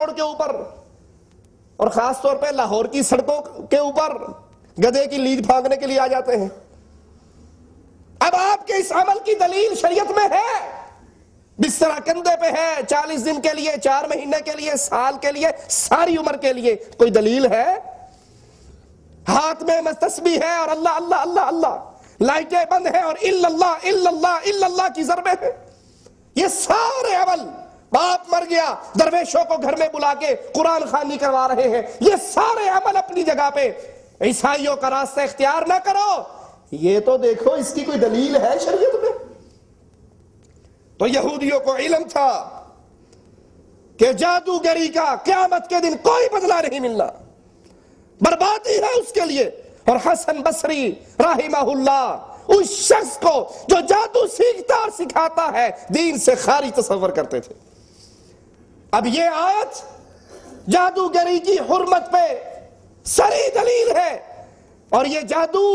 Road کے اوپر اور خاص طور پہ لاہور کی سڑکوں کے اوپر گدھے کی لیڈ پھانکنے کے لیے آ جاتے ہیں. اب آپ کے اس عمل کی دلیل شریعت میں ہے؟ بسترا کندھے پہ ہے 40 دن کے لیے، 4 مہینے کے لیے، سال کے لیے، ساری عمر کے لیے، کوئی دلیل ہے؟ ہاتھ میں تسبیح ہے اور اللہ اللہ اللہ اللہ، لائٹیں بند ہیں اور الا اللہ الا اللہ الا اللہ کی ضربیں ہیں. یہ سارے عمل، باپ مر گیا درویشوں کو گھر میں بلا کے قرآن خوانی کروا رہے ہیں، یہ سارے عمل اپنی جگہ پہ. عیسائیوں کا راستہ اختیار نہ کرو، یہ تو دیکھو اس کی کوئی دلیل ہے شریعت میں؟ تو یہودیوں کو علم تھا کہ جادوگری کا قیامت کے دن کوئی بدلہ نہیں ملنا، بربادی ہے اس کے لیے. اور حسن بصری رحمہ اللہ اس شخص کو جو جادو سیکھتا اور سکھاتا ہے دین سے خارج تصور کرتے تھے. اب یہ آیت جادوگری کی حرمت پہ صریح دلیل ہے، اور یہ جادو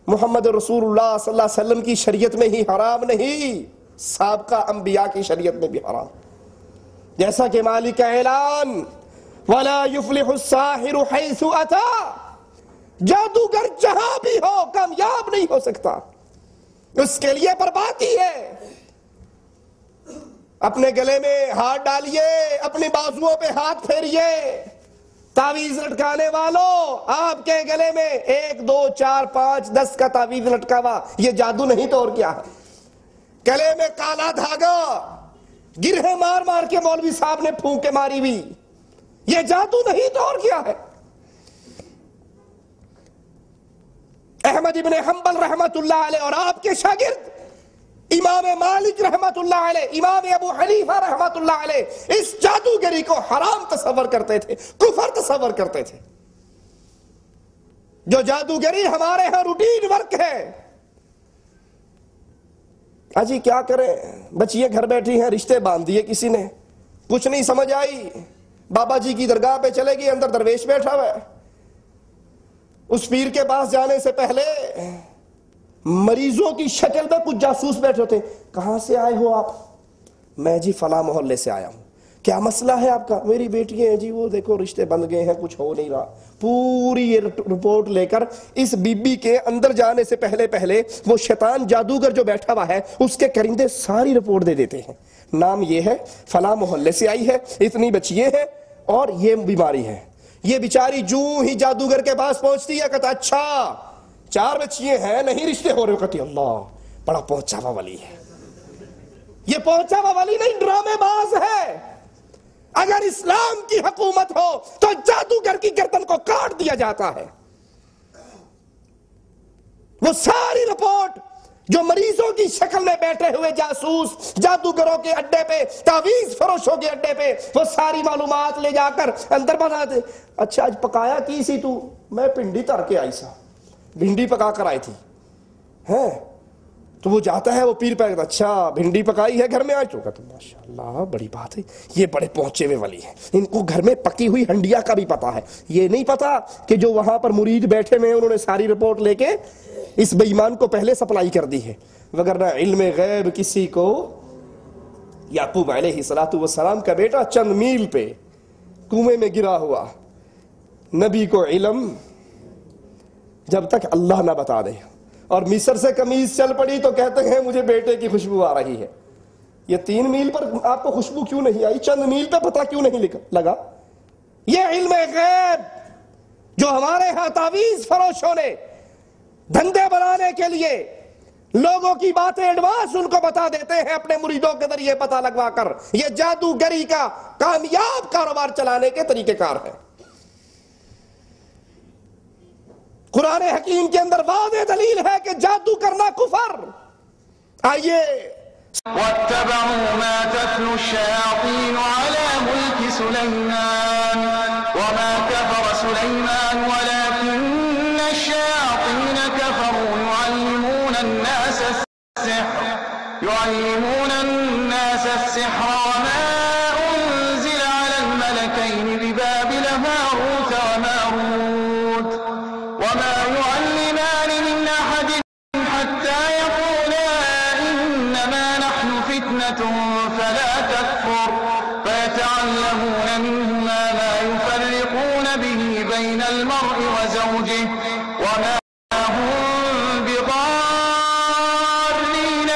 محمد رسول اللہ صلی اللہ علیہ وسلم کی شریعت میں ہی حرام نہیں، سابقہ انبیاء کی شریعت میں بھی حرام. جیسا کہ مالک کا اعلان وَلَا يُفْلِحُ السَّاحِرُ حَيْثُ أَتَى، جادوگر جہاں بھی ہو کامیاب نہیں ہو سکتا، اس کے لیے بربادی ہے. اپنے گلے میں ہاتھ ڈالیے، اپنی بازوؤں پہ ہاتھ پھیریے، تعویذ لٹکانے والوں آپ کے گلے میں 1 2 4 5 10 کا تعویذ لٹکا ہوا، یہ جادو نہیں تو اور کیا ہے؟ گلے میں کالا دھاگا گرہیں مار مار کے مولوی صاحب نے پھونک کے ماری ہوئی، یہ جادو نہیں تو اور کیا ہے؟ احمد ابن حنبل رحمت اللہ علیہ اور آپ کے شاگرد امام مالک رحمت اللہ علیہ، امام ابو حنیفہ رحمت اللہ علیہ اس جادوگری کو حرام تصور کرتے تھے، کفر تصور کرتے تھے. جو جادوگری ہمارے ہاں روٹین ورک ہے. اجی کیا کریں، بچیاں گھر بیٹھی ہیں، رشتے باندھ دیے کسی نے، کچھ نہیں سمجھ آئی، بابا جی کی درگاہ پہ چلے گی، اندر درویش بیٹھا ہوا ہے. اس پیر کے پاس جانے سے پہلے مریضوں کی شکل میں کچھ جاسوس بیٹھے ہوتے. کہاں سے آئے ہو آپ؟ میں جی فلاں محلے سے آیا ہوں. کیا مسئلہ ہے آپ کا؟ میری بیٹی ہے جی، وہ دیکھو رشتے بند گئے ہیں، کچھ ہو نہیں رہا. پوری یہ رپورٹ لے کر اس بی بی کے اندر جانے سے پہلے وہ شیطان جادوگر جو بیٹھا ہوا ہے اس کے کرندے ساری رپورٹ دے دیتے ہیں. نام یہ ہے، فلاں محلے سے آئی ہے، اتنی بچیے ہیں اور یہ بیماری ہے. یہ بیچاری جوں ہی جادوگر کے پاس پہنچتی ہے، کہتا اچھا 4 بچیے ہیں، نہیں رشتے ہو رہے. کہتی اللہ بڑا پہنچا ہوا ولی ہے. یہ پہنچا ہوا ولی نہیں، ڈرامے باز ہے. اگر اسلام کی حکومت ہو تو جادوگر کی گردن کو کاٹ دیا جاتا ہے. وہ ساری رپورٹ جو مریضوں کی شکل میں بیٹھے ہوئے جاسوس جادوگروں کے اڈے پہ، تعویذ فروشوں کے اڈے پہ، وہ ساری معلومات لے جا کر اندر بنا دے. اچھا آج پکایا کی سی تو؟ میں پنڈی تر کے آئی سا، بھنڈی پکا کر آئی تھی. ہیں تو وہ جاتا ہے، وہ پیر پہ کہتا اچھا بھنڈی پکائی ہے گھر میں آج؟ تو کہتا ماشاءاللہ بڑی بات ہے، یہ بڑے پہنچے ہوئے ولی ہیں، ان کو گھر میں پکی ہوئی ہنڈیا کا بھی پتا ہے. یہ نہیں پتا کہ جو وہاں پر مرید بیٹھے ہوئے انہوں نے ساری رپورٹ لے کے اس بے ایمان کو پہلے سپلائی کر دی ہے. وگرنہ علم غیب کسی کو، یعقوب علیہ السلام کا بیٹا چند میل پہ کنویں میں گرا ہوا، نبی کو علم جب تک اللہ نہ بتا دے. اور مصر سے قمیض چل پڑی تو کہتے ہیں مجھے بیٹے کی خوشبو آ رہی ہے. یہ 3 میل پر آپ کو خوشبو کیوں نہیں آئی؟ چند میل پہ پتہ کیوں نہیں لگا؟ یہ علم غیب جو ہمارے ہاں تعویذ فروشوں نے دھندے بنانے کے لیے لوگوں کی باتیں ایڈوانس ان کو بتا دیتے ہیں اپنے مریدوں کے ذریعے پتہ لگوا کر، یہ جادوگری کا کامیاب کاروبار چلانے کے طریقہ کار ہے. قرآن حکیم کے اندر واضح دلیل ہے کہ جادو کرنا کفر. آئیے واتبعوا ما تتلو الشياطين على ملك سليمان وما كفر سليمان ولكن الشياطين كفروا يعلمون الناس السحر وما أنزل على الملكين ببابل هاروت وماروت وما يعلمان من أحد حتى يقولا إنما نحن فتنة فلا تكفر فيتعلمون ويتعلمون منهما ما يفرقون به بين المرء وزوجه وما هم بضارين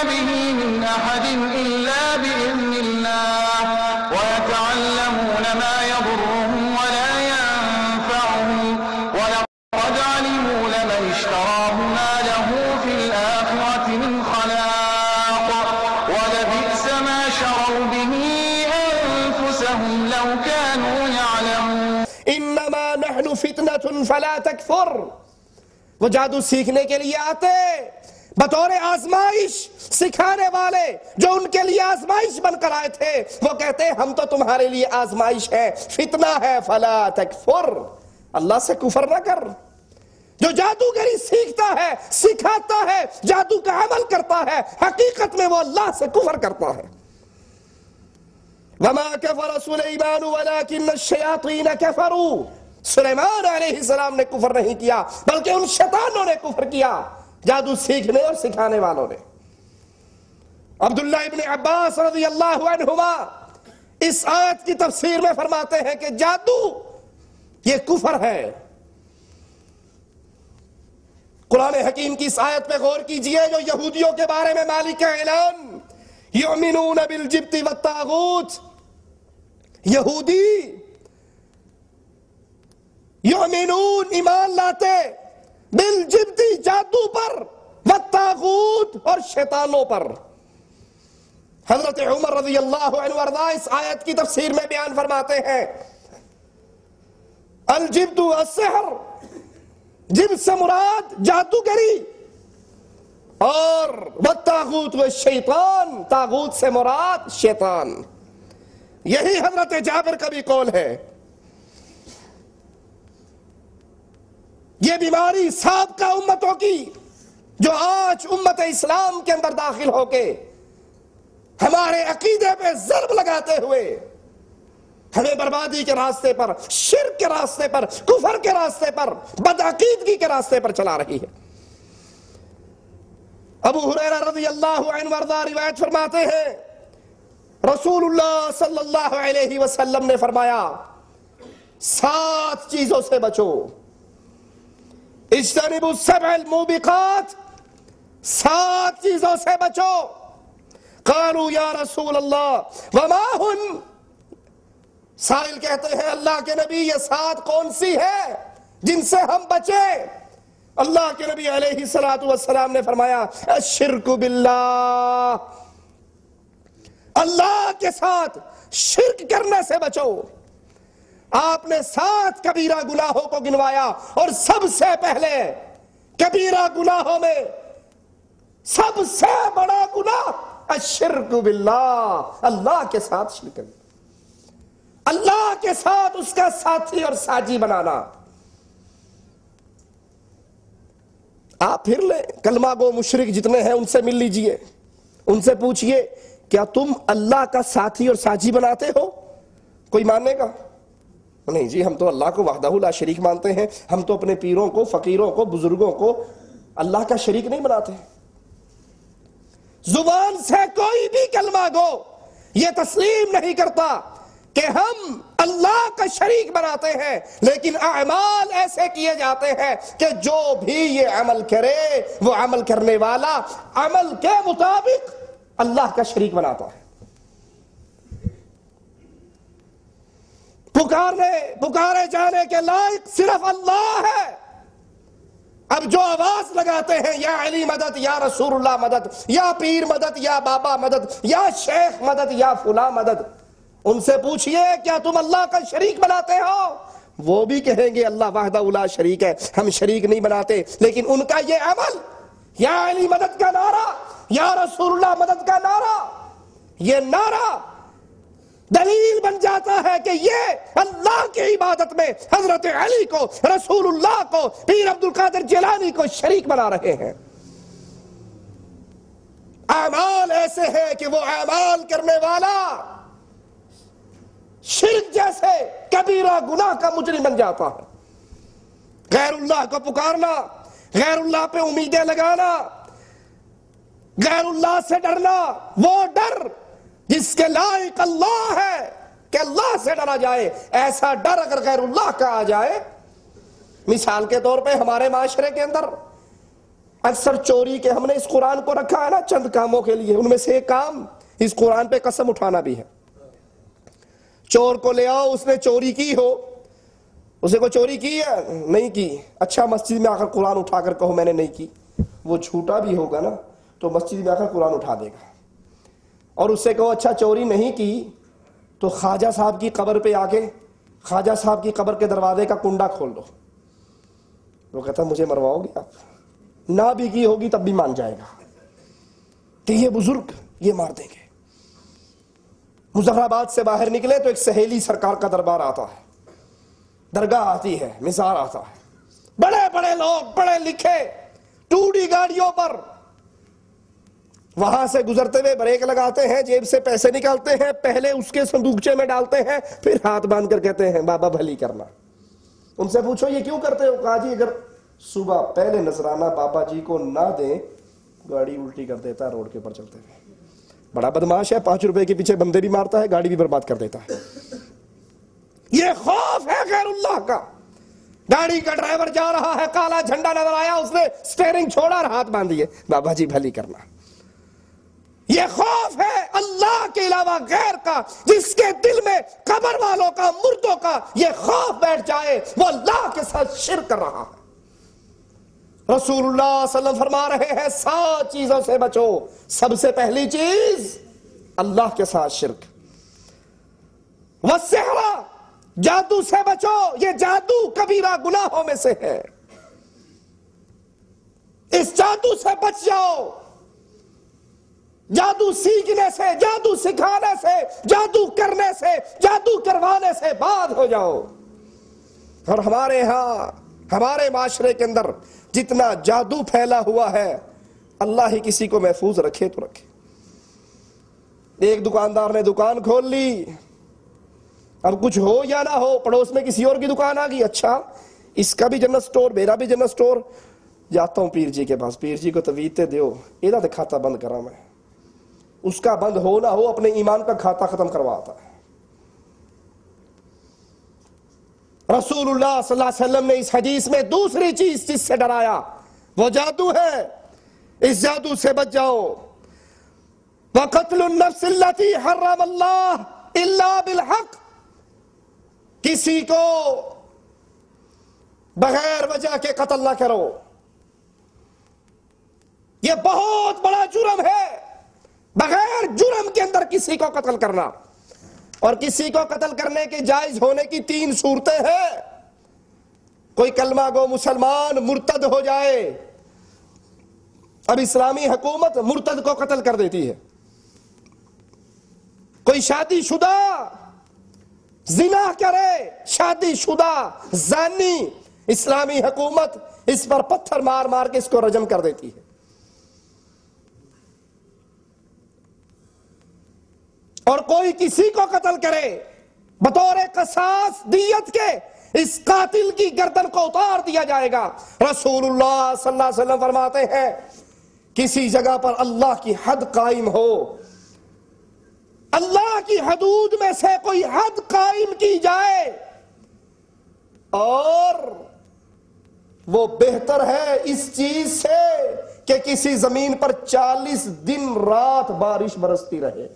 به من أحد إلا بإذن الله ويتعلمون ما يضرهم ولا ينفعهم ولقد علموا لمن اشتراه ما له في الآخرة من خلاق ولبئس ما شروا به أنفسهم لو كانوا يعلمون انما نحن فتنة فلا تکفر. وہ جادو سیکھنے کے لیے آتے بطور آزمائش، سکھانے والے جو ان کے لیے آزمائش بن کر آئے تھے وہ کہتے ہم تو تمہارے لیے آزمائش ہے، فتنہ ہے، فلا تکفر، اللہ سے کفر نہ کر. جو جادوگری سیکھتا ہے، سکھاتا ہے، جادو کا عمل کرتا ہے، حقیقت میں وہ اللہ سے کفر کرتا ہے. وما كفر سليمان ولكن الشياطين كفروا. سلیمان علیہ السلام نے کفر نہیں کیا بلکہ ان شیطانوں نے کفر کیا، جادو سیکھنے اور سکھانے والوں نے. عبداللہ ابن عباس رضی اللہ عنہما اس آیت کی تفسیر میں فرماتے ہیں کہ جادو یہ کفر ہے. قرآن حکیم کی اس آیت پہ غور کیجئے جو یہودیوں کے بارے میں مالک کا اعلان، یؤمنون بالجبت والطاغوت، یہودی یؤمنون ایمان لاتے بالجبتی جادو پر، والطاغوت اور شیطانوں پر. حضرت عمر رضی اللہ عنہ وارضاہ اس آیت کی تفسیر میں بیان فرماتے ہیں الجبت السحر، جبت سے مراد جادوگری، اور والطاغوت والشیطان، طاغوت سے مراد شیطان. یہی حضرت جابر کا بھی قول ہے. یہ بیماری سابقہ امتوں کی جو آج امت اسلام کے اندر داخل ہو کے ہمارے عقیدے پہ ضرب لگاتے ہوئے ہمیں بربادی کے راستے پر، شرک کے راستے پر، کفر کے راستے پر، بدعقیدگی کے راستے پر چلا رہی ہے. ابو ہریرہ رضی اللہ عنہ وارضہ روایت فرماتے ہیں رسول اللہ صلی اللہ علیہ وسلم نے فرمایا 7 چیزوں سے بچو. اجتنبوا السبع الموبقات، 7 چیزوں سے بچو. قالوا یا رسول اللہ وما ہن، سائل کہتے ہیں اللہ کے نبی یہ 7 کون سی ہے جن سے ہم بچیں؟ اللہ کے نبی علیہ السلام نے فرمایا الشرک باللہ، اللہ کے ساتھ شرک کرنے سے بچو. آپ نے 7 کبیرہ گناہوں کو گنوایا اور سب سے پہلے کبیرہ گناہوں میں سب سے بڑا گناہ الشرک باللہ، اللہ کے ساتھ شرک کرنا، اللہ کے ساتھ اس کا ساتھی اور ساجی بنانا. آپ پھر لیں کلمہ گو مشرک جتنے ہیں ان سے مل لیجئے، ان سے پوچھئے کیا تم اللہ کا ساتھی اور ساجی بناتے ہو؟ کوئی ماننے گا نہیں جی، ہم تو اللہ کو وحدہ لا شریک مانتے ہیں، ہم تو اپنے پیروں کو، فقیروں کو، بزرگوں کو اللہ کا شریک نہیں بناتے. زبان سے کوئی بھی کلمہ گو یہ تسلیم نہیں کرتا کہ ہم اللہ کا شریک بناتے ہیں، لیکن اعمال ایسے کیے جاتے ہیں کہ جو بھی یہ عمل کرے وہ عمل کرنے والا عمل کے مطابق اللہ کا شریک بناتا ہے. پکارے جانے کے لائق صرف اللہ ہے. اب جو آواز لگاتے ہیں یا علی مدد، یا رسول اللہ مدد، یا پیر مدد، یا بابا مدد، یا شیخ مدد، یا فلاں مدد، ان سے پوچھئے کیا تم اللہ کا شریک بناتے ہو؟ وہ بھی کہیں گے اللہ وحدہ لا شریک ہے، ہم شریک نہیں بناتے. لیکن ان کا یہ عمل، یا علی مدد کا نعرہ، یا رسول اللہ مدد کا نعرہ، یہ نعرہ دلیل بن جاتا ہے کہ یہ اللہ کی عبادت میں حضرت علی کو، رسول اللہ کو، پیر عبد القادر جیلانی کو شریک بنا رہے ہیں. اعمال ایسے ہیں کہ وہ اعمال کرنے والا شرک جیسے کبیرہ گناہ کا مجرم بن جاتا ہے. غیر اللہ کو پکارنا، غیر اللہ پہ امیدیں لگانا، غیر اللہ سے ڈرنا، وہ ڈر جس کے لائق اللہ ہے کہ اللہ سے ڈرا جائے. ایسا ڈر اگر غیر اللہ کا آ جائے، مثال کے طور پہ ہمارے معاشرے کے اندر اکثر چوری کے ہم نے اس قرآن کو رکھا ہے نا چند کاموں کے لیے، ان میں سے ایک کام اس قرآن پہ قسم اٹھانا بھی ہے. چور کو لے آؤ، اس نے چوری کی ہو، اسے کو چوری کی ہے نہیں کی، اچھا مسجد میں آ کر قرآن اٹھا کر کہو میں نے نہیں کی، وہ جھوٹا بھی ہوگا نا تو مسجد میں آ کر قرآن اٹھا دے گا. اور اس سے کہو اچھا چوری نہیں کی تو خواجہ صاحب کی قبر پہ آ کے خواجہ صاحب کی قبر کے دروازے کا کنڈا کھول دو. وہ کہتا مجھے مرواؤ گے آپ؟ نہ بھی کی ہوگی تب بھی مان جائے گا کہ یہ بزرگ یہ مار دیں گے. مظفرآباد سے باہر نکلے تو ایک سہیلی سرکار کا دربار آتا ہے، درگاہ آتی ہے، مزار آتا ہے، بڑے بڑے لوگ پڑھے لکھے 2D گاڑیوں پر وہاں سے گزرتے ہوئے بریک لگاتے ہیں، جیب سے پیسے نکالتے ہیں، پہلے اس کے صندوقچے میں ڈالتے ہیں، پھر ہاتھ باندھ کر کہتے ہیں بابا بھلی کرنا. ان سے پوچھو یہ کیوں کرتے ہو؟ کہا جی اگر صبح پہلے نذرانہ بابا جی کو نہ دیں گاڑی الٹی کر دیتا ہے روڈ کے اوپر چلتے ہوئے. بڑا بدماش ہے، 5 روپے کے پیچھے بندے بھی مارتا ہے، گاڑی بھی برباد کر دیتا ہے. یہ خوف ہے غیر اللہ کا. گاڑی کا ڈرائیور جا رہا ہے، کالا جھنڈا نظر آیا، اس نے سٹیئرنگ چھوڑا اور ہاتھ باندھ دیے، بابا جی بھلی کرنا. یہ خوف ہے اللہ کے علاوہ غیر کا. جس کے دل میں قبر والوں کا، مردوں کا یہ خوف بیٹھ جائے وہ اللہ کے ساتھ شرک کر رہا ہے. رسول اللہ صلی اللہ علیہ وسلم فرما رہے ہیں 7 چیزوں سے بچو. سب سے پہلی چیز اللہ کے ساتھ شرک. والسحر، جادو سے بچو، یہ جادو کبیرہ گناہوں میں سے ہے، اس جادو سے بچ جاؤ. جادو سیکھنے سے، جادو سکھانے سے، جادو کرنے سے، جادو کروانے سے باز ہو جاؤ. اور ہمارے ہاں ہمارے معاشرے کے اندر جتنا جادو پھیلا ہوا ہے، اللہ ہی کسی کو محفوظ رکھے تو رکھے. ایک دکاندار نے دکان کھول لی، اب کچھ ہو یا نہ ہو پڑوس میں کسی اور کی دکان آ گئی، اچھا اس کا بھی جنرل سٹور، میرا بھی جنرل سٹور، جاتا ہوں پیر جی کے پاس، پیر جی کو تویتے دیو یہ کھاتا بند کرا میں. اس کا بند ہو نہ ہو اپنے ایمان کا کھاتا ختم کرواتا ہے. رسول اللہ صلی اللہ علیہ وسلم نے اس حدیث میں دوسری چیز جس سے ڈرایا وہ جادو ہے، اس جادو سے بچ جاؤ. وَقَتْلُ النَّفْسِ الَّتِي حَرَّمَ اللَّهُ إِلَّا بِالْحَقِّ، کسی کو بغیر وجہ کے قتل نہ کرو. یہ بہت بڑا جرم ہے، بغیر جرم کے اندر کسی کو قتل کرنا. اور کسی کو قتل کرنے کے جائز ہونے کی 3 صورتیں ہیں. کوئی کلمہ گو مسلمان مرتد ہو جائے، اب اسلامی حکومت مرتد کو قتل کر دیتی ہے. کوئی شادی شدہ زنا کرے، شادی شدہ زانی، اسلامی حکومت اس پر پتھر مار مار کے اس کو رجم کر دیتی ہے. اور کوئی کسی کو قتل کرے بطور قصاص دیت کے، اس قاتل کی گردن کو اتار دیا جائے گا. رسول اللہ صلی اللہ علیہ وسلم فرماتے ہیں کسی جگہ پر اللہ کی حد قائم ہو، اللہ کی حدود میں سے کوئی حد قائم کی جائے، اور وہ بہتر ہے اس چیز سے کہ کسی زمین پر 40 دن رات بارش برستی رہے.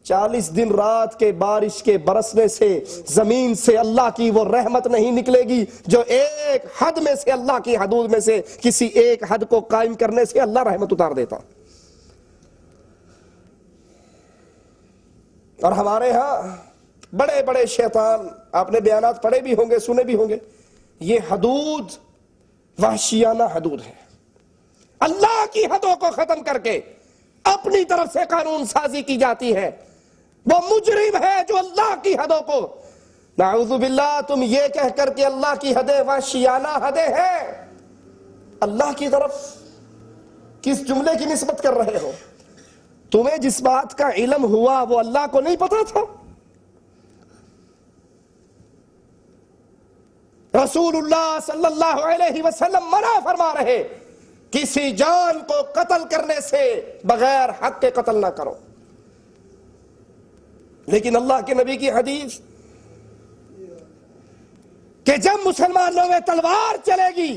40 دن رات کے بارش کے برسنے سے زمین سے اللہ کی وہ رحمت نہیں نکلے گی جو ایک حد میں سے، اللہ کی حدود میں سے کسی ایک حد کو قائم کرنے سے اللہ رحمت اتار دیتا. اور ہمارے ہاں بڑے بڑے شیطان، آپ نے بیانات پڑھے بھی ہوں گے، سنے بھی ہوں گے، یہ حدود وحشیانہ حدود ہے. اللہ کی حدوں کو ختم کر کے اپنی طرف سے قانون سازی کی جاتی ہے. وہ مجرم ہے جو اللہ کی حدوں کو، نعوذ باللہ، تم یہ کہہ کر کہ اللہ کی حدیں وحشیانہ حدیں ہیں، اللہ کی طرف کس جملے کی نسبت کر رہے ہو؟ تمہیں جس بات کا علم ہوا وہ اللہ کو نہیں پتا تھا؟ رسول اللہ صلی اللہ علیہ وسلم منع فرما رہے کسی جان کو قتل کرنے سے بغیر حق کے قتل نہ کرو. لیکن اللہ کے نبی کی حدیث کہ جب مسلمانوں میں تلوار چلے گی